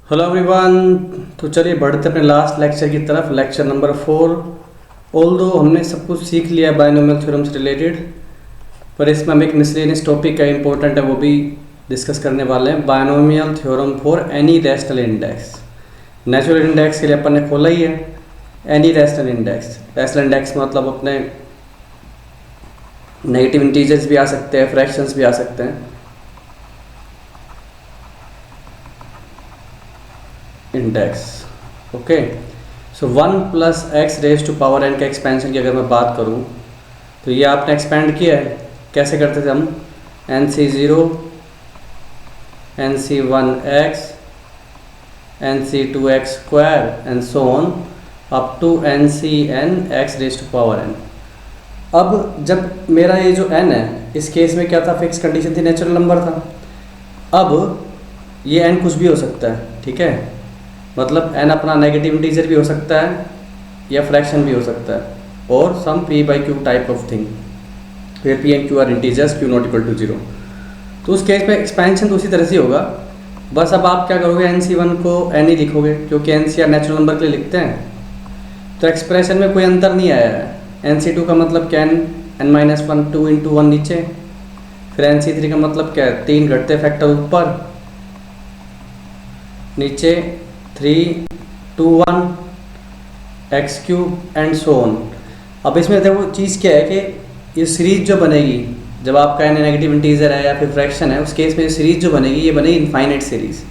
Hello everyone. तो चलिए बढ़ते अपने लास्ट लेक्चर की तरफ, लेक्चर नंबर 4। ऑल्दो हमने सब कुछ सीख लिया बायनोमियल थ्योरम से रिलेटेड, पर इसमें हम एक मिसलेनियस टॉपिक का इम्पोर्टेंट है वो भी डिस्कस करने वाले हैं। Binomial theorem for any rational index. Natural index के लिए अपन ने खोला ही है any rational index. Rational index मतलब अपने नेगेटिव इंटीजर्स भी आ सकते हैं, फ्रैक्शंस भी आ सकते हैं। Index okay. So 1 plus x raise to power n का एक्सपेंशन की अगर मैं बात करूं तो ये आपने एक्सपेंड किया है। कैसे करते थे हम? N C zero, n C one x, n C two x square and so on up to n C n x raise to power n. अब जब मेरा ये जो एन है, इस केस में क्या था? फिक्स कंडीशन थी, नेचुरल नंबर था। अब ये एन कुछ भी हो सकता है, ठीक है? मतलब एन अपना नेगेटिव इंटीजर भी हो सकता है या फ्रैक्शन भी हो सकता है, और some P by Q type of thing where P and Q are integers, Q not equal to zero. तो उस केस में एक्सपेंशन तो उसी तरह से होगा, बस अब आप क्या करोगे? एन सी वन को एन ही लिखोगे क्योंकि n C r natural number के लिए लिखते हैं। तो एक्सप्रेशन में कोई अंतर नहीं आया है। एन सी टू का मतलब क्या? N minus one, two into one नीचे, फिर एन सी थ्री का मतलब क्या है? तीन घटते फैक्टर ऊपर, नीचे 3 2 1 x cube and so on. अब इसमें देखो चीज़ क्या है कि ये सीरीज जो बनेगी, जब आपका एन नेगेटिव इंटीजर है या फिर फ्रैक्शन है, उस केस में ये सीरीज जो बनेगी ये बनेगी इनफाइनाइट सीरीज,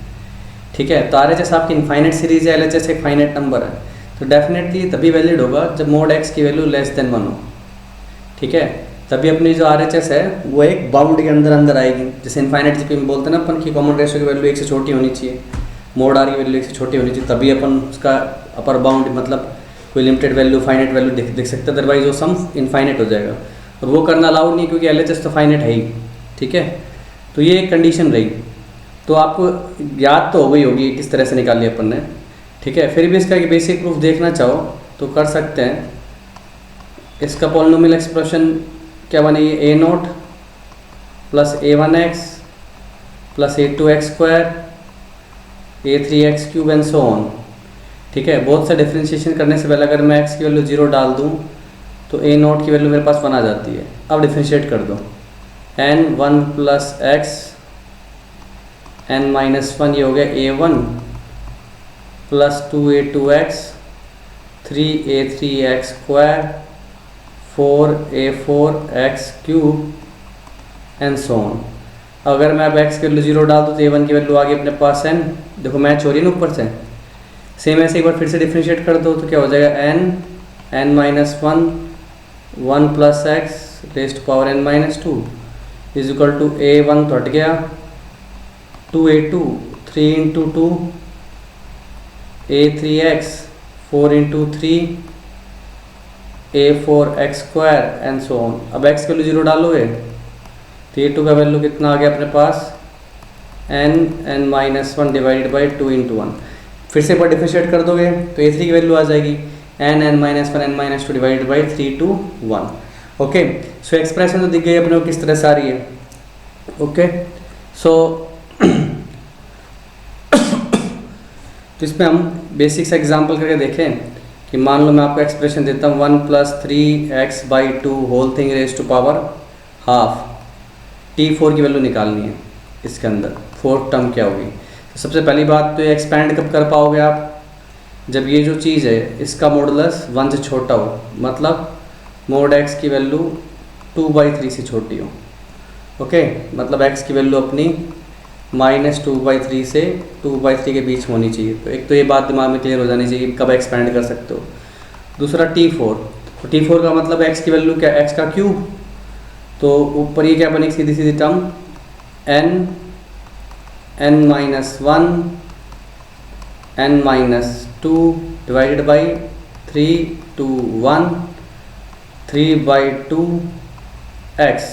ठीक है? तो आर एच एस आपकी इनफाइनाइट सीरीज है, एल एच एस एक फाइनाइट नंबर है, तो डेफिनेटली तभी वैलिड होगा जब मोड एक्स की वैल्यू लेस देन 1 हो, ठीक है? तभी अपनी जो आर एच एस है वो एक बाउंड के अंदर अंदर आएगी। जैसे इनफाइनाइट जीपी में बोलते हैं ना अपन की कॉमन रेशियो की वैल्यू 1 से छोटी होनी चाहिए, मोड आर की वैल्यू 1 से छोटी होनी चाहिए, तभी अपन उसका अपर बाउंड मतलब कोई लिमिटेड वैल्यू फाइनाइट वैल्यू दिख सकता है, अदरवाइज वो सम इनफाइनाइट हो जाएगा। और वो करना अलाउड नहीं क्योंकि एल तो फाइनाइट है ही, ठीक है? तो ये एक कंडीशन रही। तो आपको याद तो हो गई होगी किस तरह से निकाली अपन ने, ठीक है? फिर भी इसका बेसिक प्रूफ देखना चाहो तो कर सकते हैं। इसका पॉलिनोमियल एक्सप्रेशन क्या बनेगी? A naught plus A one X plus A two x square A three X cube and so on, ठीक है? बहुत सा डिफ्रेंशिएशन करने से पहले अगर मैं एक्स की वैल्यू 0 डाल दूं तो ए नोट की वैल्यू मेरे पास 1 आ जाती है। अब डिफ्रेंशिएट कर दो, N one plus X N minus one, ये हो गया A one plus two A two X, three A three X square, four A four X cube and so on. अगर मैं अब एक्स की वैल्यू 0 डाल दूँ तो ए वन की वैल्यू आ गई अपने पास एन, देखो मैच हो रही है ना ऊपर से। सेम ऐसे एक बार फिर से डिफ्रेंशिएट कर दो तो क्या हो जाएगा? N N minus one, one plus x raise to power n minus two is equal to a one तो हट गया, two A two, three into two a three x, four into three a four x square and so on. अब x की value 0 डालोगे तो ए to का value कितना आ गया अपने पास? N N minus one divided by two into one. फिर से एक बार डिफरेंशिएट कर दोगे तो ए थ्री की वैल्यू आ जाएगी n N minus one N minus two divided by 3 2 1। Okay, so expression तो दिख गई अपने को किस तरह से आ रही है। ओके, सो तो इसमें हम बेसिक से एग्जाम्पल करके देखें कि मान लो मैं आपको एक्सप्रेशन देता हूँ 1 plus three x by two whole thing raise to power half, T4 की वैल्यू निकालनी है। इसके अंदर फोर्थ टर्म क्या होगी? तो सबसे पहली बात तो ये एक्सपैंड कब कर पाओगे आप? जब ये जो चीज़ है इसका मॉडुलस 1 से छोटा हो, मतलब मोड एक्स की वैल्यू 2/3 से छोटी हो। ओके, मतलब एक्स की वैल्यू अपनी -2/3 से 2/3 के बीच होनी चाहिए। तो एक तो ये बात दिमाग में क्लियर हो जानी चाहिए कब एक्सपैंड कर सकते हो। दूसरा T4, तो T4 का मतलब एक्स की वैल्यू क्या? एक्स का क्यूब। तो ऊपर ये क्या बनेगी? सीधी सीधी term N N minus one N minus two divided by 3 2 1 3/2 X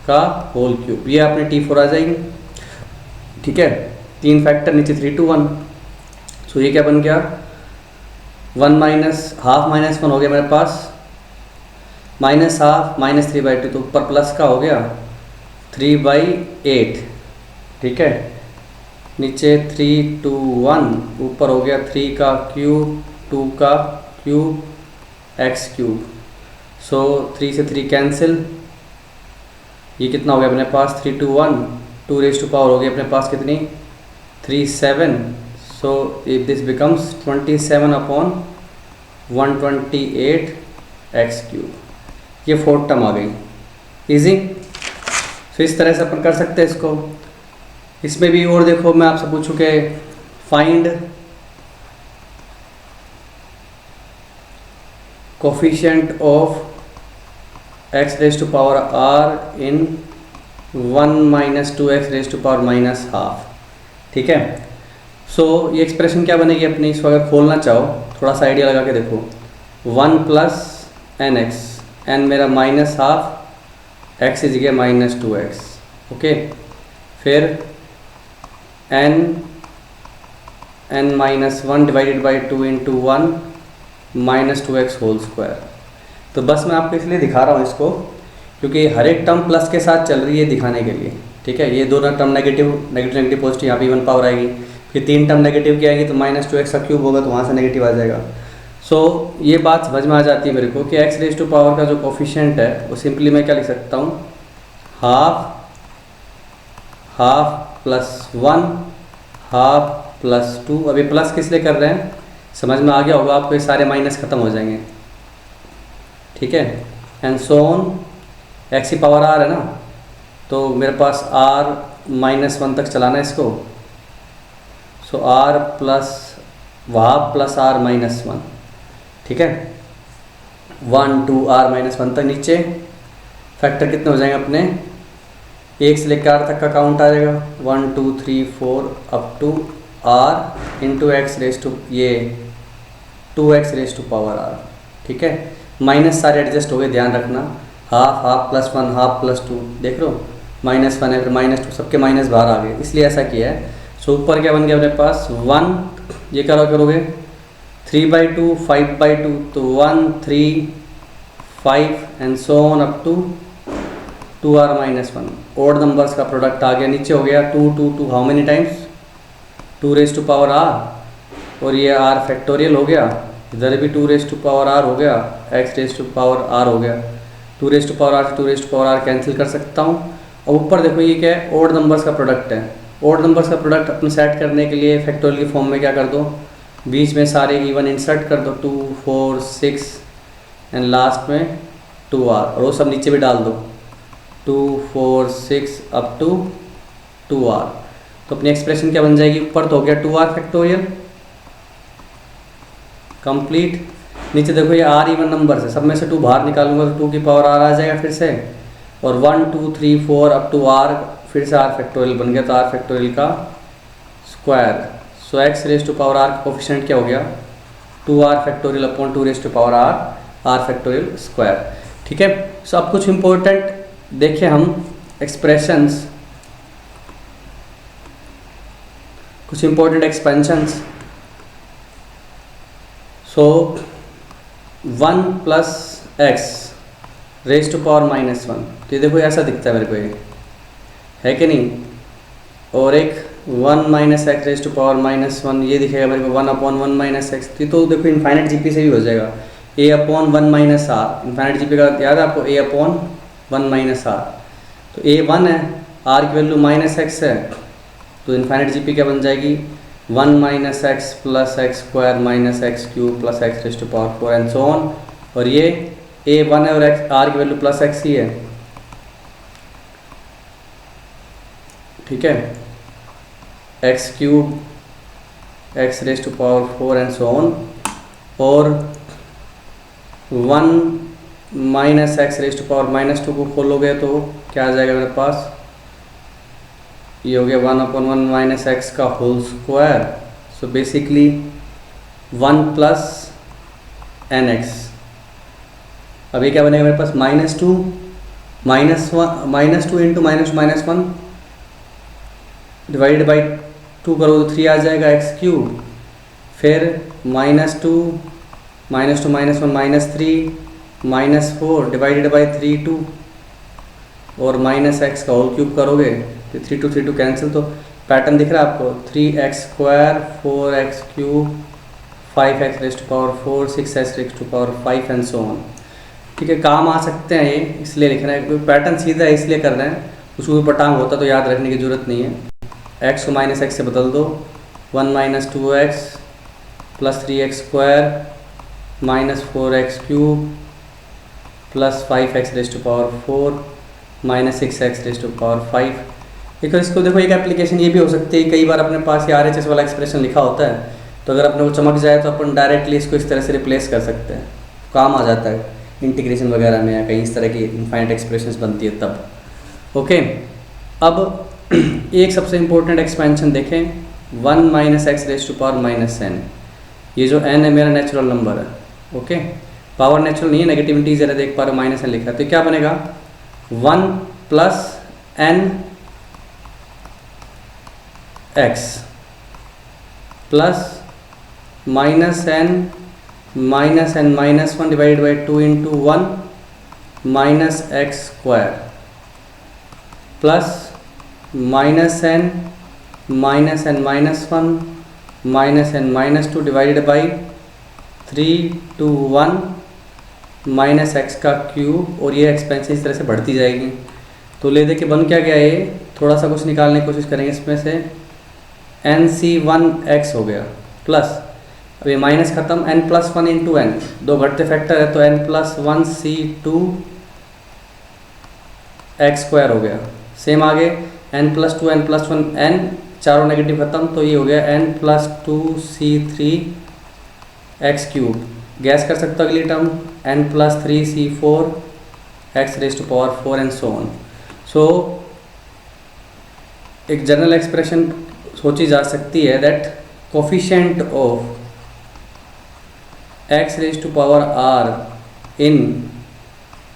का होल क्यूब, ये अपने T4 आ जाएगी, ठीक है? तीन फैक्टर नीचे 3 2 1, सो ये क्या बन गया? 1 माइनस हाफ माइनस वन हो गया मेरे पास, माइनस हाफ माइनस 3/2, तो ऊपर प्लस का हो गया 3/8, ठीक है? नीचे 3 2 1, ऊपर हो गया 3 का क्यूब 2 का क्यूब एक्स क्यूब। सो 3 से 3 कैंसिल, ये कितना हो गया अपने पास 3 2 1, 2 रेज टू पावर हो गई अपने पास कितनी 3 7। So if this becomes 27 upon 128 x cube, ये फोर्थ टर्म आ गई। इजी। तो इस तरह से अपन कर सकते हैं इसको। इसमें भी और देखो, मैं आपसे पूछूं कि find coefficient of x raise to power r in 1 minus 2x raise to power minus half. ठीक है। सो ये एक्सप्रेशन क्या बनेगी अपनी, इसको अगर खोलना चाहो थोड़ा सा आइडिया लगा के देखो, 1 प्लस एन एक्स, एन मेरा माइनस हाफ, एक्स इज गया माइनस 2x। ओके, फिर n minus 1 divided by 2 into 1 minus 2x whole square. तो बस मैं आपको इसलिए दिखा रहा हूँ इसको क्योंकि हर एक टर्म प्लस के साथ चल रही है दिखाने के लिए। ठीक है, ये दोनों term negative negative negative positive, यहाँ पे इवन पावर आएगी, फिर 3 टर्म नेगेटिव की आएगी तो माइनस 2x का क्यूब होगा तो वहाँ से नेगेटिव आ जाएगा। सो ये बात समझ में आ जाती है मेरे को कि x रेज टू पावर का जो कोफिशिएंट है वो सिंपली मैं क्या लिख सकता हूँ, हाफ प्लस 1 हाफ प्लस 2। अभी प्लस किस लिए कर रहे हैं समझ में आ गया होगा आपको, ये सारे माइनस खत्म हो जाएंगे। ठीक है, एंड सो ऑन, एक्स की पावर आर है ना, तो मेरे पास r माइनस 1 तक चलाना है इसको। सो r plus half plus r minus 1। ठीक है, 1 2 r माइनस 1 तक नीचे फैक्टर कितने हो जाएंगे अपने, 1 से लेकर r तक का काउंट आ जाएगा, 1 2 3 4 up to r into x raise to ये 2x raise to power r। ठीक है, माइनस सारे एडजस्ट हो गए, ध्यान रखना, हाफ प्लस 1 हाफ प्लस 2, देख लो माइनस 1 है फिर माइनस 2, सबके माइनस बाहर आ गए, इसलिए ऐसा किया है। सो ऊपर क्या बन गया अपने पास 1, ये करोगे 3/2 5/2, तो 1 3 5 and so on up to 2r minus 1। Odd numbers का प्रोडक्ट आ गया, नीचे हो गया 2 2 2 how many times 2 raise to power r, और ये r फैक्टोरियल हो गया, इधर भी 2 रेज टू पावर r हो गया, x raise to power r हो गया, 2 रेज टू पावर r से 2 raise to power r cancel कर सकता हूँ। और ऊपर देखो ये क्या है, ओड नंबर्स का प्रोडक्ट है। ओड नंबर्स का प्रोडक्ट अपने सेट करने के लिए फैक्टोरियल की फॉर्म में क्या कर दो, बीच में सारे इवन इंसर्ट कर दो, 2 4 6 एंड लास्ट में 2r, और वो सब नीचे भी डाल दो, 2 4 6 अप टू 2r। तो अपनी एक्सप्रेशन क्या बन जाएगी, ऊपर तो हो गया 2r फैक्टोरियल कंप्लीट, नीचे देखो ये r इवन नंबर्स है, सब में से 2 बाहर निकालूंगा तो 2 की पावर r आ जाएगा फिर से, और 1 2 3 4 अप टू r, फिर से r फैक्टोरियल बन गया, तो r फैक्टोरियल का square. So x raise to power r का कोफिशिएंट क्या हो गया, 2r factorial upon 2 raise to power r factorial square. ठीक है, सो अब कुछ इंपॉर्टेंट देखें हम एक्सप्रेशंस, कुछ important expansions. So 1 plus x raise to power minus 1, तो ये देखो ऐसा दिखता है मेरे को, ये है कि नहीं, और एक 1 minus x raise to power minus 1, ये दिखेगा मेरे को 1 अपॉन 1 माइनस एक्स। तो देखो इनफाइनाइट जीपी से भी हो जाएगा, a upon 1 minus r, infinite GP का याद है आपको, a अपॉन 1 माइनस आर, तो a 1 है, r की वैल्यू माइनस एक्स है, तो इनफाइनाइट जीपी क्या बन जाएगी, 1 minus x plus x square minus x cube plus x raise to power 4 and so on. और ये a 1 है और r की वैल्यू प्लस एक्स ही है। ठीक है, x cube x raise to power 4 and so on, और 1 minus x raise to power minus 2 को खोलोगे तो क्या आ जाएगा मेरे पास, ये हो गया 1 अपॉन 1 माइनस एक्स का whole square. So basically 1 plus N X. अभी क्या बनेगा मेरे पास, minus two into minus 1 divided by 2 करो तो 3 आ जाएगा एक्स क्यूब, फिर -2 -2 -1 -3 -4 डिवाइडेड बाई 3 2, और माइनस एक्स का होल क्यूब करोगे तो 3 2 3 2 कैंसिल, तो पैटर्न दिख रहा है आपको, 3x² 4x³ 5x⁻4 6x⁻5 and so on. ठीक है, काम आ सकते हैं ये, इसलिए लिख रहे हैं, पैटर्न सीधा है इसलिए कर रहे हैं, उसको ऊपर टांग होता तो याद रखने की ज़रूरत नहीं है। x को -x से बदल दो, 1 - 2x + 3x² - 4x³ + 5x⁻4 - 6x⁻5। देखो इसको, देखो एक एप्लीकेशन ये भी हो सकती है, कई बार अपने पास ये RHS वाला एक्सप्रेशन लिखा होता है, तो अगर अपने को चमक जाए तो अपन डायरेक्टली इसको इस तरह से रिप्लेस कर सकते हैं, काम आ जाता है इंटीग्रेशन वगैरह में, या कहीं इस तरह की इनफाइनाइट एक्सप्रेशंस बनती है तब। ओके, अब एक सबसे इम्पोर्टेंट एक्सपेंशन देखें, 1 - x⁻−n। ये जो n है मेरा नेचुरल नंबर है, ओके, पावर नेचुरल नहीं है, नेगेटिव इंटीजर है, देख पा रहे हो -n लिखा है, तो क्या बनेगा 1 + n x plus -n -n-1 divided by 2 × 1 -x² plus -n -n-1 -n-2 divided by 3 to 1 -x³, और ये एक्सपेंशन इस तरह से बढ़ती जाएगी। तो ले दे के बन क्या गया, ये थोड़ा सा कुछ निकालने की कोशिश करेंगे, इसमें से nc1x हो गया, प्लस अब ये माइनस खत्म, n+1 × n, दो घटते फैक्टर है तो n+1 c2x² हो गया। सेम आगे n+2 n+1 n, चारों नेगेटिव खत्म, तो ये हो गया n+2 c3x³। गैस कर सकते हो अगली term, n+3 c4x⁻4 and so on. So एक जनरल एक्सप्रेशन सोची जा सकती है that coefficient of x⁻r in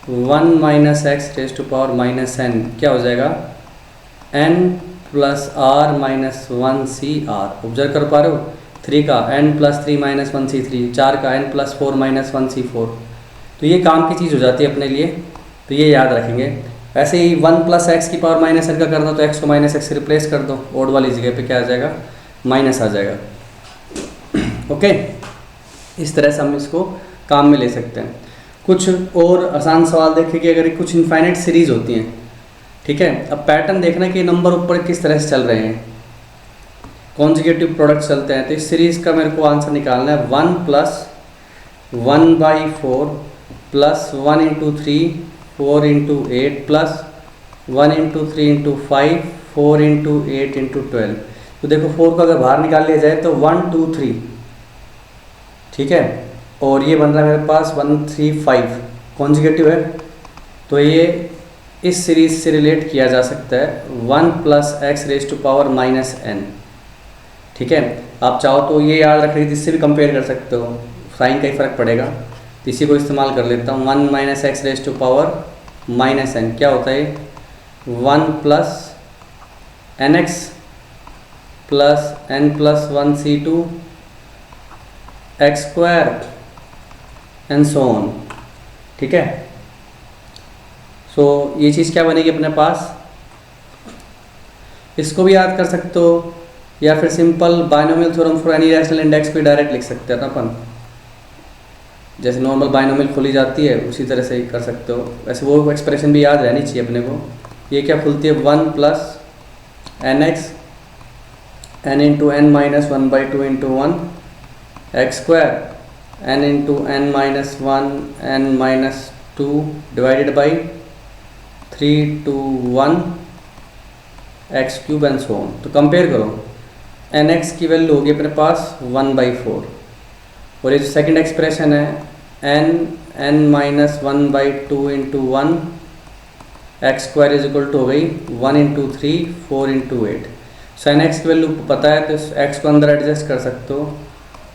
1 - x⁻−n क्या हो जाएगा, n+r - 1cr। ऑब्जर्व कर पा रहे हो, 3 का n+3 - 1c3, 4 का n+4 - 1c4। तो ये काम की चीज़ हो जाती है अपने लिए, तो ये याद रखेंगे। ऐसे ही 1 + x⁻−n का करना, तो x को -x से रिप्लेस कर दो, ओड वाली जगह पे क्या आ जाएगा, माइनस आ जाएगा। ओके, इस तरह से हम इसको काम में ले सकते हैं। कुछ और आसान सवाल देखें कि अगर कुछ इनफाइनाइट सीरीज होती हैं, ठीक है, अब पैटर्न देखना कि नंबर ऊपर किस तरह से चल रहे हैं, कॉन्जुगेटिव प्रोडक्ट चलते हैं, तो इस सीरीज़ का मेरे को आंसर निकालना है 1 + 1/4 + 1 × 3 4 × 8 प्लस 1 × 3 × 5 4 × 8 × 12। तो देखो 4 को अगर बाहर निकाल लिया जाए तो 1 2 3, ठीक है, और ये बन रहा है मेरे पास 1 3 5, कॉन्जुगेटिव है, तो ये इस सीरीज से रिलेट किया जा सकता है 1 + x⁻−n। ठीक है, आप चाहो तो ये याद रख लीजिए, इससे भी कंपेयर कर सकते हो, साइन का ही फर्क पड़ेगा, तो इसी को इस्तेमाल कर लेता हूँ। 1 - x⁻−n क्या होता है, 1 + nx plus n+1 c2 x² and so on. ठीक है, सो ये चीज़ क्या बनेगी अपने पास, इसको भी याद कर सकते हो, या फिर simple binomial theorem for any rational index को डायरेक्ट लिख सकते हैं ना अपन, जैसे नॉर्मल बाइनोमियल खुली जाती है उसी तरह से ही कर सकते हो। वैसे वो एक्सप्रेशन भी याद रहनी चाहिए अपने को। ये क्या खुलती है, 1 + nx n × n-1/2 × 1 x² n × n-1 n-2 divided by 3 to 1 x³ and so on. तो कंपेयर करो, nx की वैल्यू होगी अपने पास 1/4, और ये जो सेकंड एक्सप्रेशन है n-1/2 × 1 x² हो गई 1 × 3 4 × 8। सो nx की वैल्यू पता है तो x को अंदर एडजस्ट कर सकते हो,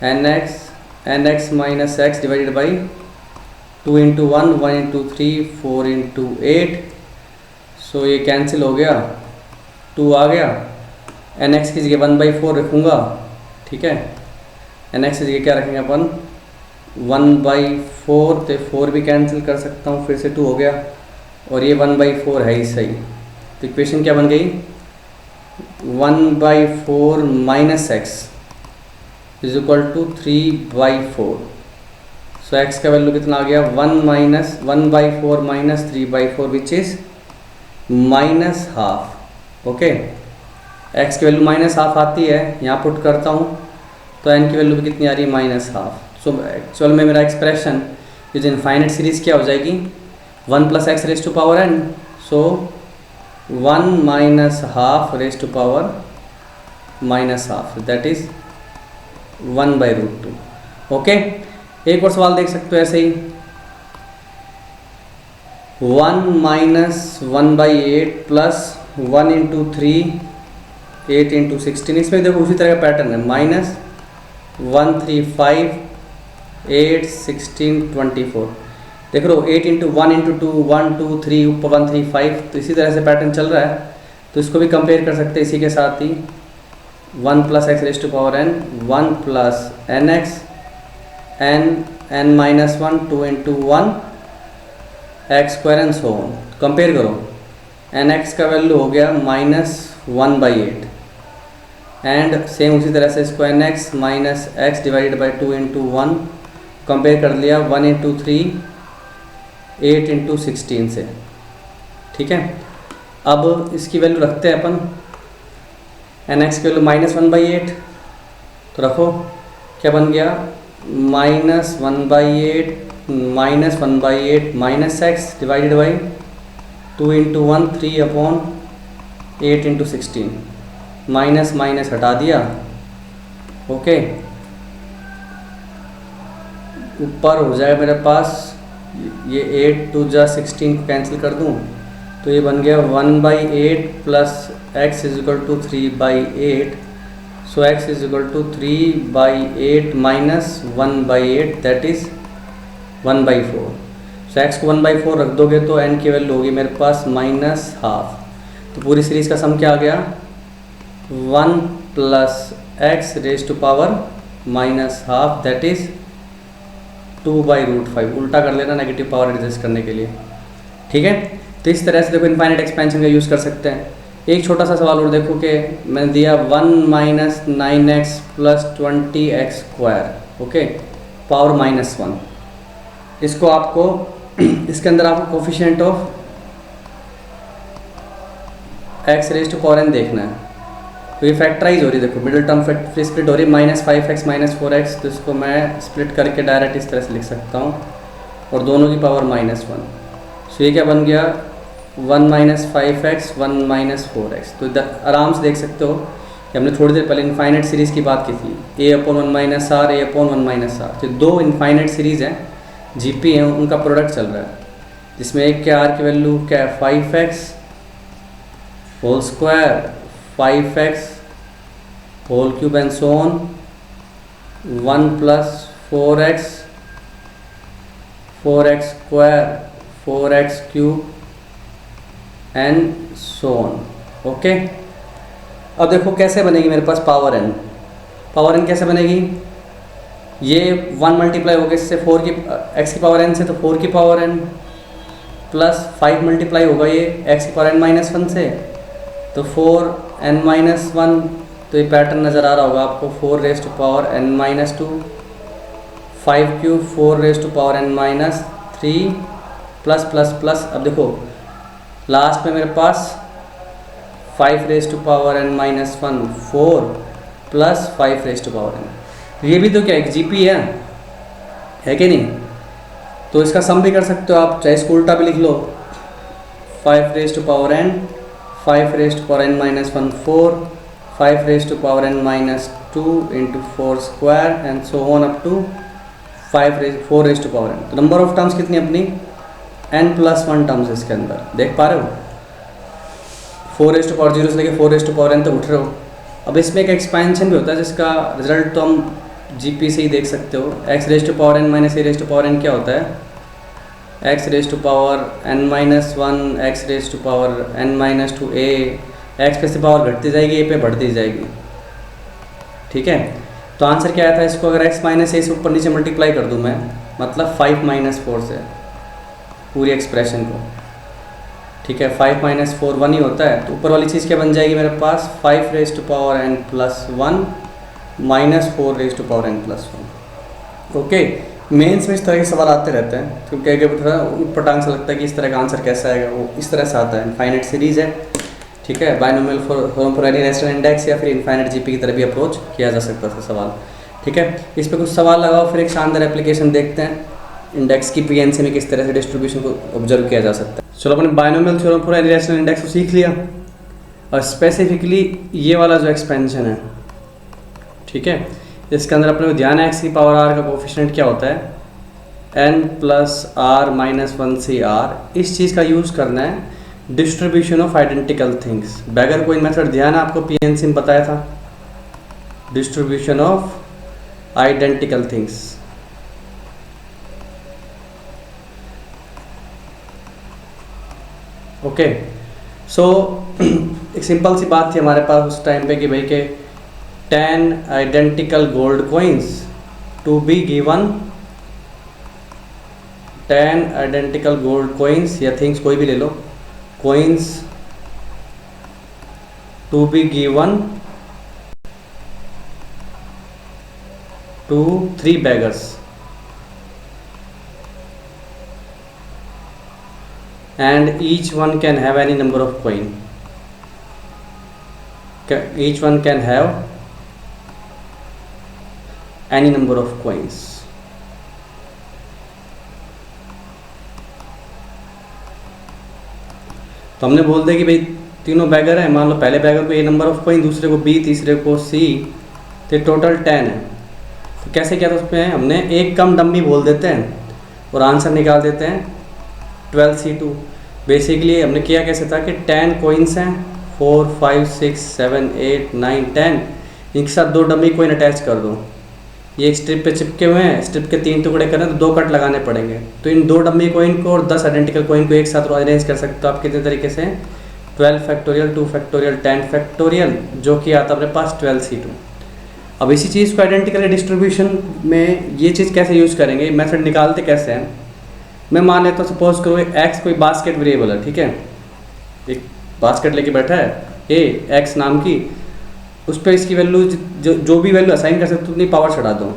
nx - x डिवाइडेड बाई 2 × 1 1 × 3 4 × 8। सो ये कैंसिल हो गया, 2 आ गया, nx की जगह 1/4 रखूँगा। ठीक है, nx की जगह क्या रखेंगे अपन, 1/4, तो 4 भी कैंसिल कर सकता हूँ, फिर से 2 हो गया, और ये 1/4 है ही सही। तो इक्वेशन क्या बन गई, 1/4 minus x is equal to 3/4। So x का वैल्यू कितना आ गया 1/4 minus 3/4 which is minus half. Okay, x की वैल्यू माइनस हाफ आती है, यहाँ पुट करता हूँ तो एन की वैल्यू भी कितनी आ रही है माइनस हाफ। सो एक्चुअल में मेरा एक्सप्रेशन इज इनफाइनाइट सीरीज़ क्या हो जाएगी 1 + x raise to power n। So 1 minus half raise to power minus half, that is 1/√2। Okay, एक और सवाल देख सकते हो ऐसे ही 1 माइनस 1/8 प्लस 1 × 3 8 × 16। इसमें देखो उसी तरह का पैटर्न है -1 3 5 8 16 24। देख लो 8 × 1 × 2 1 2 3 ऊपर 1 3 5, तो इसी तरह से पैटर्न चल रहा है। तो इसको भी कंपेयर कर सकते हैं इसी के साथ ही 1 + x raise to power n 1 + nx n -1 2 × 1 x² and so on. Compare करो, nx का वैल्यू हो गया -1/8 एंड सेम उसी तरह से इसको nx - x divided by 2 × 1 compare कर लिया 1 × 3 8 × 16 से। ठीक है, अब इसकी वैल्यू रखते हैं अपन, nx की वैल्यू -1/8 तो रखो, क्या बन गया -1/8 minus x divided by 2 × 1 3/8 × 16, minus minus हटा दिया। ओके, ऊपर हो जाए मेरे पास ये 8 2 जा 16 को कैंसिल कर दूं तो ये बन गया 1/8 plus x is equal to 3/8। So x is equal to 3/8 minus 1/8 that is 1/4। So x को 1/4 रख दोगे तो n की वैल्यू होगी मेरे पास -½ तो पूरी सीरीज़ का सम क्या आ गया 1 + x raise to power -½ that is 2/√5। उल्टा कर लेना नेगेटिव पावर एडजस्ट करने के लिए। ठीक है, तो इस तरह से देखो इनफाइनाइट एक्सपेंशन का यूज़ कर सकते हैं। एक छोटा सा सवाल और देखो कि मैंने दिया 1 - 9x + 20x²। Okay, power -1। इसको आपको इसके अंदर आपको coefficient of x raise to power n देखना है। तो ये फैक्टराइज हो रही है, देखो मिडिल टर्म फैक्टर स्प्लिट हो रही है -5x - 4x। तो इसको मैं स्प्लिट करके डायरेक्ट इस तरह से लिख सकता हूँ और दोनों की पावर -1। सो ये क्या बन गया 1 - 5x 1 - 4x। तो इधर आराम से देख सकते हो कि हमने थोड़ी देर पहले इनफाइनाइट सीरीज़ की बात की थी a/1 - r a/1 - r। तो दो इनफाइनाइट सीरीज़ हैं GP हैं, उनका प्रोडक्ट चल रहा है जिसमें एक क्या r की वैल्यू क्या है 5x whole square 5x whole cube and so on 1 + 4x 4x² 4x³ and so on. Okay, अब देखो कैसे बनेगी मेरे पास पावर n। पावर n कैसे बनेगी, ये 1 मल्टीप्लाई होगा इससे 4 की x की पावर n से, तो 4 की पावर n प्लस 5 मल्टीप्लाई होगा ये x की पावर n - 1 से, तो 4n - 1। तो ये पैटर्न नज़र आ रहा होगा आपको 4 raise to power n - 2 5³ 4 raise to power n - 3 plus plus plus. अब देखो लास्ट में मेरे पास 5 raise to power n - 1 4 plus 5 raise to power n। ये भी तो क्या एक GP है कि नहीं। तो इसका सम भी कर सकते हो आप, चाहे इसको उल्टा भी लिख लो 5 raise to power n 5 raise to power n - 1 4 5 raise to power n - 2 × 4² and so on up to 4 raise to power n। तो नंबर ऑफ टर्म्स कितनी अपनी n+1 टर्म्स इसके अंदर, देख पा रहे हो 4 रेज टू पावर 0 से लेकर 4 रेज टू पावर n तक उठ रहे हो। अब इसमें एक एक्सपेंशन भी होता है जिसका रिजल्ट तो हम GP से ही देख सकते हो। x raise to power n - a raise to power n क्या होता है x raise to power n - 1 x raise to power n - 2 a। x पे से पावर घटती जाएगी, a पे बढ़ती जाएगी। ठीक है, तो आंसर क्या आया था इसको अगर x - a से ऊपर नीचे मल्टीप्लाई कर दूं मैं, मतलब 5 - 4 से पूरी एक्सप्रेशन को, ठीक है, 5 माइनस 4 1 ही होता है, तो ऊपर वाली चीज़ क्या बन जाएगी मेरे पास 5 raise to power n plus 1 minus 4 raise to power n plus 1। Okay, mains में इस तरह के सवाल आते रहते हैं, तो क्या क्या पटांग से लगता है कि इस तरह का आंसर कैसा आएगा, वो इस तरह से आता है। इनफाइनाइट सीरीज है, ठीक है, binomial for any rational index या फिर इनफाइनाइट जीपी की तरह भी अप्रोच किया जा सकता था सवाल। ठीक है, इस पर कुछ सवाल लगाओ, फिर एक शानदार एप्लीकेशन देखते हैं इंडेक्स की पीएनसी में किस तरह से डिस्ट्रीब्यूशन को ऑब्जर्व किया जा सकता है। चलो, अपने binomial theorem for any rational index को सीख लिया, और स्पेसिफिकली ये वाला जो एक्सपेंशन है, ठीक है, इसके अंदर अपने को ध्यान है एक्स की पावर आर का कोफिशिएंट क्या होता है, n plus R minus 1 C R. इस चीज़ का यूज़ करना है distribution of identical things. Beggar coin method ध्यान है आपको, पीएनसी में बताया था, distribution of identical things. Okay, so एक सिंपल सी बात थी हमारे पास उस टाइम पे कि भाई के 10 identical gold coins to be given, 10 identical gold coins या थिंग्स कोई भी ले लो, coins to be given to 3 beggars and each one can have any number of coin. Each one can have any number of coins. तो हमने बोल दिया कि भाई तीनों बैगर हैं, मान लो पहले बैगर को ए नंबर ऑफ कॉइन, दूसरे को बी, तीसरे को सी, तो टोटल 10 है। तो कैसे किया था उसमें, हमने एक कम डम्मी बोल देते हैं और आंसर निकाल देते हैं 12C2। बेसिकली हमने किया कैसे था कि 10 कॉइन्स हैं, 4 5 6 7 8 9 10, इनके साथ 2 डम्मी कॉइन अटैच कर दो। ये एक स्ट्रिप पे चिपके हुए हैं, स्ट्रिप के 3 टुकड़े करें तो 2 कट लगाने पड़ेंगे। तो इन 2 डम्मी कॉइन को और 10 आइडेंटिकल कॉइन को एक साथ अरेंज कर सकते हो आप कितने तरीके से, 12 फैक्टोरियल, 2 फैक्टोरियल, 10 फैक्टोरियल, जो कि आता अपने पास 12C2। अब इसी चीज़ को आइडेंटिकल डिस्ट्रीब्यूशन में ये चीज़ कैसे यूज़ करेंगे, मेथड निकालते कैसे हैं। मैं मान लेता हूँ, सपोज करो एक्स कोई बास्केट वेरिएबल है, ठीक है, एक बास्केट लेके बैठा है ए एक्स नाम की, उस पर इसकी वैल्यू जो भी वैल्यू असाइन कर सकते हो उतनी पावर चढ़ा दो,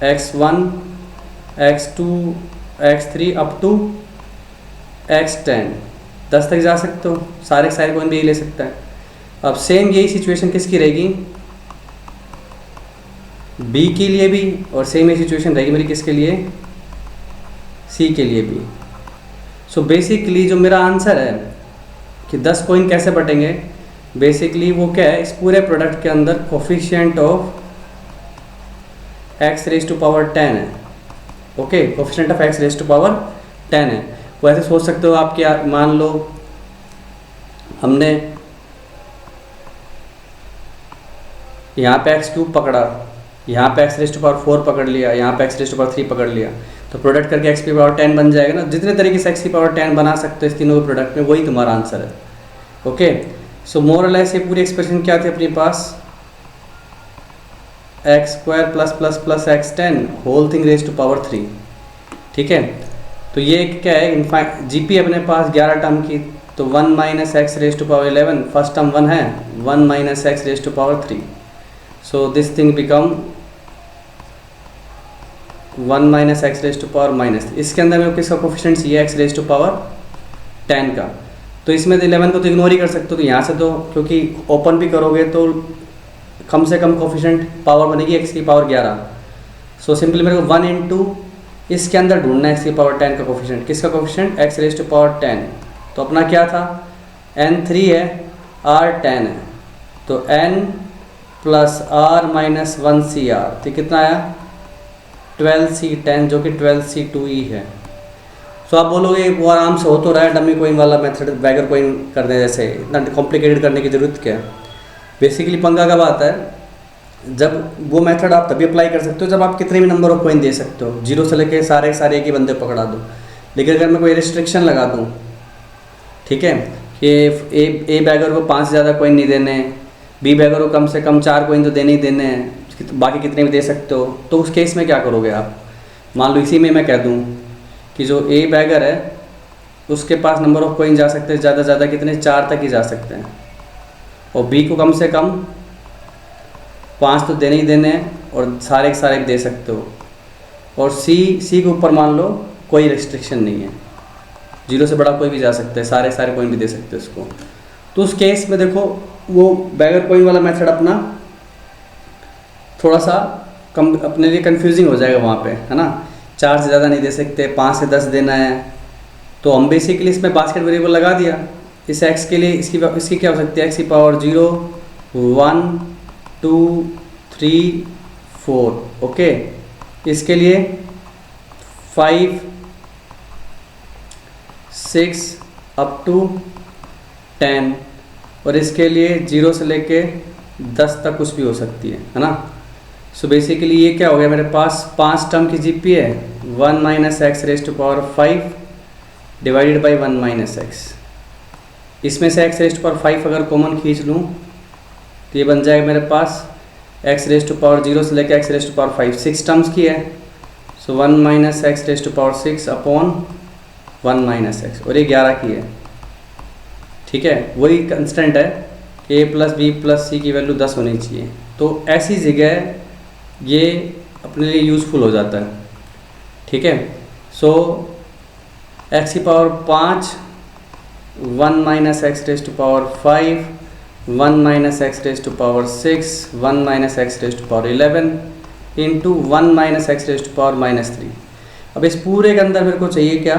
x1 x2 x3 up to x10, 10 तक जा सकते हो, सारे कोई भी ले सकता है। अब सेम यही सिचुएशन किसकी रहेगी, बी के लिए भी, और सेम ये सिचुएशन रहेगी मेरी किसके लिए, सी के लिए भी। सो बेसिकली जो मेरा आंसर है कि 10 कॉइन कैसे बटेंगे, बेसिकली वो क्या है, इस पूरे प्रोडक्ट के अंदर coefficient of x raise to power 10 है। Okay, coefficient of x raise to power 10 है। वो ऐसे सोच सकते हो आप कि मान लो हमने यहाँ पे x³ पकड़ा, यहाँ पे x रेज टू पावर 4 पकड़ लिया, यहाँ पे x रेज टू पावर 3 पकड़ लिया, तो प्रोडक्ट करके x की पावर 10 बन जाएगा ना। जितने तरीके से x की पावर 10 बना सकते हो इस तीनों के प्रोडक्ट में, वही तुम्हारा आंसर है। ओके, सो मोर और लेस ये पूरी एक्सप्रेशन क्या थी अपने पास, x² plus plus plus x10 whole thing raise to power 3। ठीक है, तो ये क्या है, जीपी अपने पास 11 टर्म की, तो 1 minus x raise to power 11, first term 1 है, 1 minus x raise to power 3, so this thing become 1 minus x raise to power minus. इसके अंदर में किसका कोफिशिएंट ये एक्स रेज टू पावर 10 का, तो इसमें तो 11 को तो इग्नोर ही कर सकते हो, तो यहाँ से तो क्योंकि ओपन भी करोगे तो कम से कम कोफिशिएंट पावर बनेगी एक्स की पावर 11। सो सिंपली मेरे को 1 इंटू इसके अंदर ढूंढना है एक्स की पावर 10 का कोफिशिएंट, किसका coefficient, x raise to power 10। तो अपना क्या था, n3 है, r10 है, तो n plus r minus 1cr, तो कितना आया 12c10, जो कि 12c2e है। सो आप बोलोगे वो आराम से हो तो रहा है डमी कोइन वाला मेथड, बैगर कोइन करने जैसे, इतना कॉम्प्लिकेटेड करने की ज़रूरत क्या है। बेसिकली पंगा कब आता है, जब वो मेथड आप तभी अप्लाई कर सकते हो जब आप कितने भी नंबर ऑफ कोइन दे सकते हो, 0 से लेके सारे एक ही बंदे पकड़ा दो। लेकिन अगर मैं कोई रिस्ट्रिक्शन लगा दूँ, ठीक है, कि ए बैगर को 5 से ज़्यादा कोइन नहीं देने, बी बैगर को कम से कम 4 कोइन तो देने ही देने हैं, बाकी कितने भी दे सकते हो, तो उस केस में क्या करोगे आप। मान लो इसी में मैं कह दूँ कि जो ए बैगर है उसके पास नंबर ऑफ कॉइन जा सकते हैं ज़्यादा से ज़्यादा कितने, 4 तक ही जा सकते हैं। और बी को कम से कम 5 तो देने ही देने हैं और सारे के सारे दे सकते हो। और सी के ऊपर मान लो कोई रेस्ट्रिक्शन नहीं है, 0 से बड़ा कोई भी जा सकता है, सारे सारे कॉइन भी दे सकते हो उसको। तो उस केस में देखो वो बैगर कॉइन वाला मेथड अपना थोड़ा सा कम अपने लिए कंफ्यूजिंग हो जाएगा वहाँ पे, है ना। 4 से ज़्यादा नहीं दे सकते, 5 से 10 देना है। तो हम बेसिकली इसमें बास्केट वेरिएबल लगा दिया। इस x के लिए इसकी क्या हो सकती है, x की पावर 0, 1, 2, 3, 4, ओके। इसके लिए 5, 6 अप टू 10, और इसके लिए 0 से लेके 10 तक कुछ भी हो सकती है ना। सो बेसिकली ये क्या हो गया, मेरे पास 5 टर्म की जीपी है, 1 minus x raise to power 5 divided by 1 minus x. इसमें से एक्स रेज टू पावर 5 अगर कॉमन खींच लूँ तो ये बन जाएगा मेरे पास एक्स रेज टू पावर 0 से लेकर x raise to power 5, 6 terms की है। So 1 minus x raise to power 6 upon 1 minus x, और ये 11 की है, ठीक है। वही कंस्टेंट है a प्लस बी प्लस सी की वैल्यू 10 होनी चाहिए। तो ऐसी जगह ये अपने लिए यूज़फुल हो जाता है, ठीक है। सो एक्स की power 5, 1 minus x raise to power 5, 1 minus x raise to power 6, 1 minus x raise to power 11 into 1 minus x raise to power -3। अब इस पूरे के अंदर मेरे को चाहिए क्या,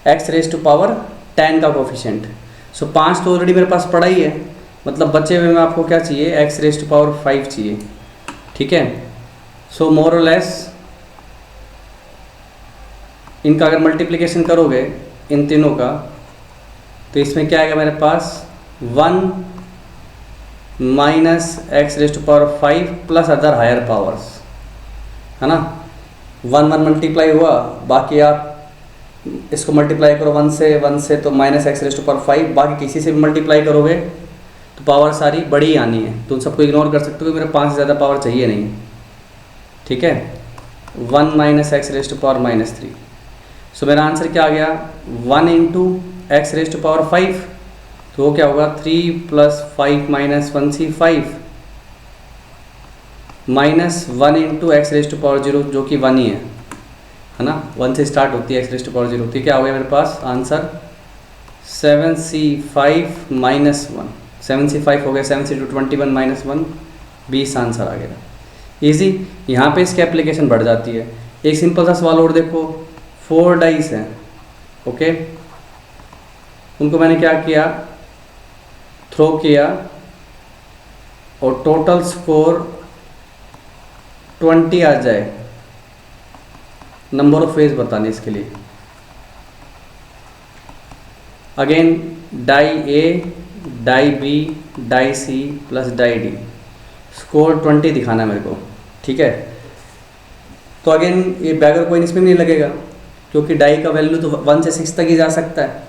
एक्स रेज टू पावर 10 का कोफिशिएंट। सो 5 तो ऑलरेडी मेरे पास पड़ा ही है, मतलब बचे हुए में आपको क्या चाहिए, एक्स रेज टू पावर 5 चाहिए, ठीक है। सो मोर और लेस इनका अगर मल्टीप्लिकेशन करोगे इन तीनों का, तो इसमें क्या आएगा मेरे पास 1 minus x raise to power 5 plus other higher powers, है ना। 1 मल्टीप्लाई हुआ, बाकी आप इसको मल्टीप्लाई करो 1 से तो minus x raise to power 5, बाकी किसी से भी मल्टीप्लाई करोगे तो पावर सारी बड़ी ही आनी है। तो उन सबको इग्नोर कर सकते हो, मेरे 5 से ज़्यादा पावर चाहिए नहीं, ठीक है। 1 minus x raise to power -3। So मेरा आंसर क्या आ गया, 1 into x raise to power 5, तो वो क्या होगा 3 plus 5 minus 1c 5 minus 1 into x raise to power 0 जो कि 1 ही है ना, 1 से स्टार्ट होती है एक्स रेज टू पावर 0। तो क्या हो गया मेरे पास आंसर 7c5 माइनस 1, 7c5 हो गया, 7c2 21 माइनस 1, 20 आंसर आ गया। ईजी, यहाँ पे इसकी एप्लीकेशन बढ़ जाती है। एक सिंपल सा सवाल और देखो, 4 डाइस हैं, ओके। उनको मैंने क्या किया, थ्रो किया और टोटल स्कोर 20 आ जाए, नंबर ऑफ फेज बताने इसके लिए। Again die A, die B, die C plus die D, score 20 दिखाना है मेरे को, ठीक है। तो अगेन ये बैगर कोइन इसमें भी नहीं लगेगा, क्योंकि डाई का वैल्यू तो 1 से 6 तक ही जा सकता है,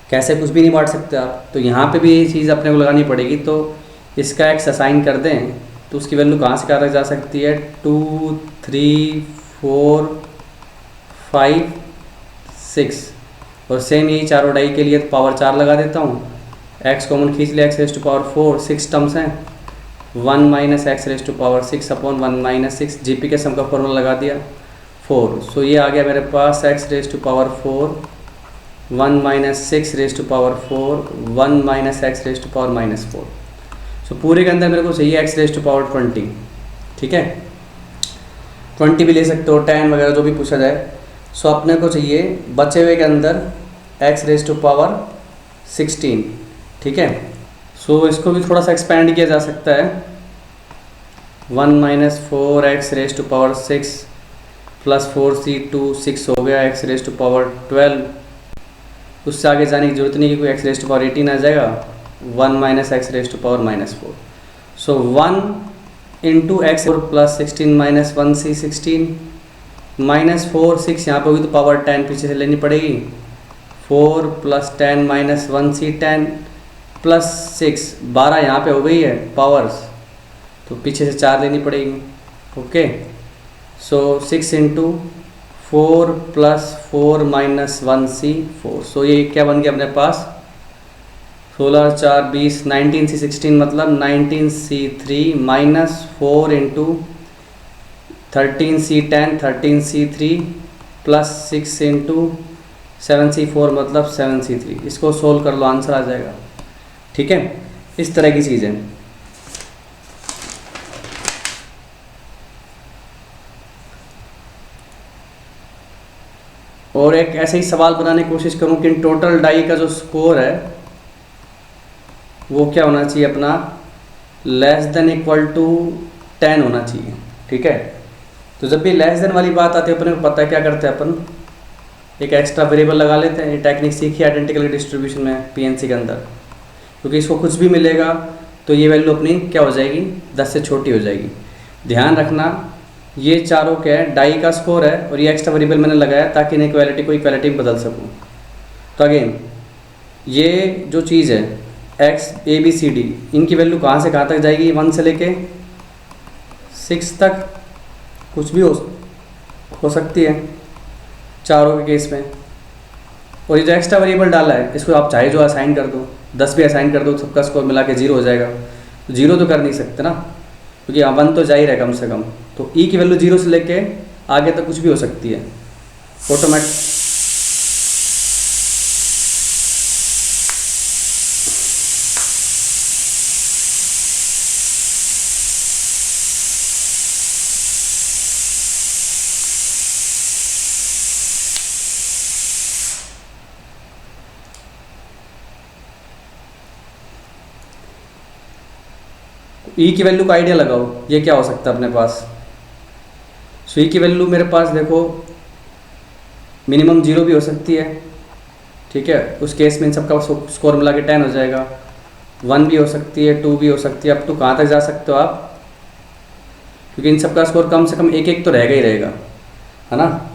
कैसे कुछ भी नहीं बांट सकते आप। तो यहाँ पे भी ये चीज़ अपने को लगानी पड़ेगी। तो इसका एक्स असाइन कर दें तो उसकी वैल्यू कहाँ से कहाँ तक जा सकती है, 2, 3, 4, 5, 6, और सेम यही चारों डाई के लिए पावर 4 लगा देता हूँ। एक्स कॉमन खींच लिया, x raise to power 4, 6 terms हैं, 1 minus x raise to power 6 upon 1 minus 6, GP के सम का फॉर्मूला लगा दिया 4। सो ये आ गया मेरे पास x raise to power 4, 1 minus 6 raise to power 4, 1 minus x raise to power -4। So पूरे के अंदर मेरे को चाहिए एक्स रेज टू पावर 20, ठीक है। 20 भी ले सकते हो, 10 वगैरह जो भी पूछा जाए। सो अपने को चाहिए बचे हुए के अंदर एक्स रेज टू पावर 16, ठीक है। सो इसको भी थोड़ा सा एक्सपेंड किया जा सकता है, 1 minus 4 x raise to power 6 plus 4c2, 6 हो गया, एक्स रेज टू पावर 12। उससे आगे जाने की जरूरत नहीं, क्योंकि एक्स रेज टू पावर 18 आ जाएगा, 1 minus x raise to power -4। So 1 into x plus 16 minus 1c 16 -4, 6 यहाँ पे होगी तो पावर 10 पीछे से लेनी पड़ेगी, 4 प्लस 10 माइनस 1c 10 प्लस 6, 12 यहाँ पे हो गई है पावर्स, तो पीछे से 4 लेनी पड़ेगी, ओके। सो 6 इंटू 4 + 4 - 1c 4। सो ये क्या बन गया अपने पास, 16 × 4 = 20, 19c 16 मतलब 19c3 - 4 × 13c10 13c3 + 6 × 7c4 मतलब 7c3। इसको सोल्व कर लो, आंसर आ जाएगा। ठीक है, इस तरह की चीज़ है। और एक ऐसे ही सवाल बनाने की कोशिश करूँ कि टोटल डाई का जो स्कोर है वो क्या होना चाहिए अपना, < 10 होना चाहिए। ठीक है, तो जब भी लेस देन वाली बात आती है अपने को पता है क्या करते हैं अपन, एक एक्स्ट्रा वेरिएबल लगा लेते हैं। ये टेक्निक सीखी आइडेंटिकल डिस्ट्रीब्यूशन में पीएनसी के अंदर, क्योंकि इसको कुछ भी मिलेगा तो ये वैल्यू अपनी क्या हो जाएगी, 10 से छोटी हो जाएगी। ध्यान रखना ये चारों क्या है, डाई का स्कोर है और ये एक्स्ट्रा वेरिएबल मैंने लगाया ताकि इनइक्वालिटी को इक्वालिटी में बदल सकूँ। तो अगेन ये जो चीज़ है x a b c d, इनकी वैल्यू कहाँ से कहाँ तक जाएगी, 1 से लेके 6 तक, कुछ भी हो सकती है चारों के केस में। और ये जो एक्स्ट्रा वेरिएबल डाला है इसको आप चाहे जो असाइन कर दो, 10 भी असाइन कर दो, सबका स्कोर मिला के 0 हो जाएगा। तो 0 तो कर नहीं सकते ना, क्योंकि 1 तो जाहिर है कम से कम। तो ई की वैल्यू 0 से लेके आगे तक कुछ भी हो सकती है ऑटोमेटिक। ई की वैल्यू का आइडिया लगाओ, ये क्या हो सकता है अपने पास। सो ई की वैल्यू मेरे पास देखो मिनिमम 0 भी हो सकती है। ठीक है, उस केस में इन सबका स्कोर मिला के 10 हो जाएगा। 1 भी हो सकती है, 2 भी हो सकती है। अब तो कहाँ तक जा सकते हो आप, क्योंकि इन सबका स्कोर कम से कम एक एक तो रहेगा ही रहेगा, है ना।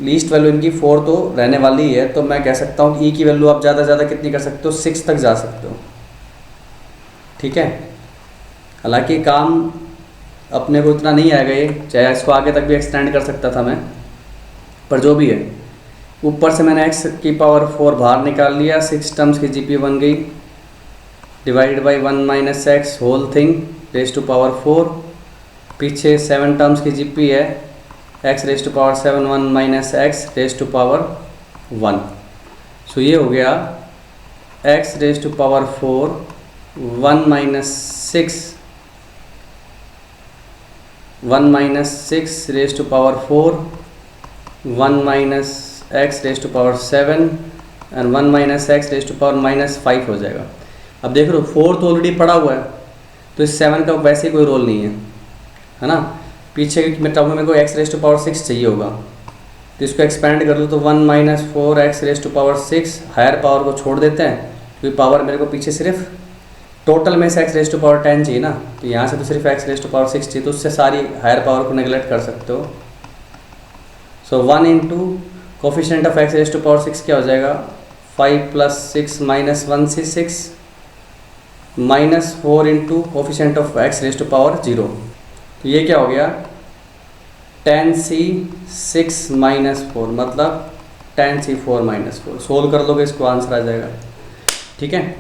लीस्ट वैल्यू इनकी 4 तो रहने वाली है। तो मैं कह सकता हूँ कि ई की वैल्यू आप ज़्यादा से ज़्यादा कितनी कर सकते हो, 6 तक जा सकते हो। ठीक है, हालांकि काम अपने को इतना नहीं आएगा ये, चाहे इसको आगे तक भी एक्सटेंड कर सकता था मैं, पर जो भी है। ऊपर से मैंने x की पावर 4 बाहर निकाल लिया, 6 टर्म्स की जीपी बन गई, divide by 1 - x whole thing raise to power 4। पीछे 7 टर्म्स की जीपी है, x raise to power 7 1 - x raise to power 1। So ये हो गया x raise to power 4 1 - 6 raise to power 4 1 - x raise to power 7 and 1 - x raise to power -5 हो जाएगा। अब देख लो 4 तो ऑलरेडी पड़ा हुआ है, तो इस 7 का वैसे कोई रोल नहीं है ना। पीछे के टर्म में मेरे को x रेज टू पावर 6 चाहिए होगा, तो इसको एक्सपेंड कर लो तो 1 - 4x raise to power 6। Higher power को छोड़ देते हैं, क्योंकि पावर मेरे को पीछे सिर्फ टोटल में से x रेज टू पावर 10 चाहिए ना, तो यहाँ से तो सिर्फ x रेज टू पावर 6 चाहिए, तो उससे सारी हायर पावर को नेगलेक्ट कर सकते हो। So 1 × coefficient of x raise to power 6 क्या हो जाएगा, 5 + 6 - 1c 6 -4 × coefficient of x raise to power 0। तो ये क्या हो गया, 10c 6 - 4 मतलब 10c4 - 4। सोल्व कर लोगे इसको, आंसर आ जाएगा। ठीक है,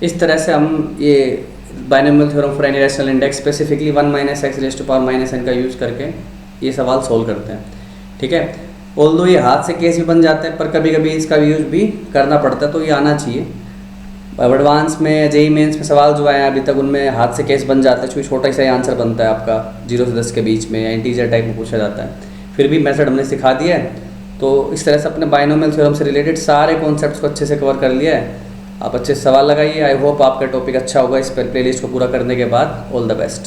इस तरह से हम ये binomial theorem for any rational index specifically 1 - x raise to power -n का यूज़ करके ये सवाल सोल्व करते हैं। ठीक है, ऑल्दो ये हाथ से केस भी बन जाते हैं, पर कभी कभी इसका यूज़ भी करना पड़ता है, तो ये आना चाहिए। एडवांस में जेई मेंस में सवाल जो आए हैं अभी तक, उनमें हाथ से केस बन जाता है, क्योंकि छोटा सा ही आंसर बनता है आपका 0 से 10 के बीच में, या इंटीजर टाइप में पूछा जाता है। फिर भी मेथड हमने सिखा दिया है, तो इस तरह से अपने बाइनोमियल थ्योरम से रिलेटेड सारे कॉन्सेप्ट्स को अच्छे से कवर कर लिया है। आप अच्छे से सवाल लगाइए। आई होप आपका टॉपिक अच्छा होगा इस पर प्लेलिस्ट को पूरा करने के बाद। All the best.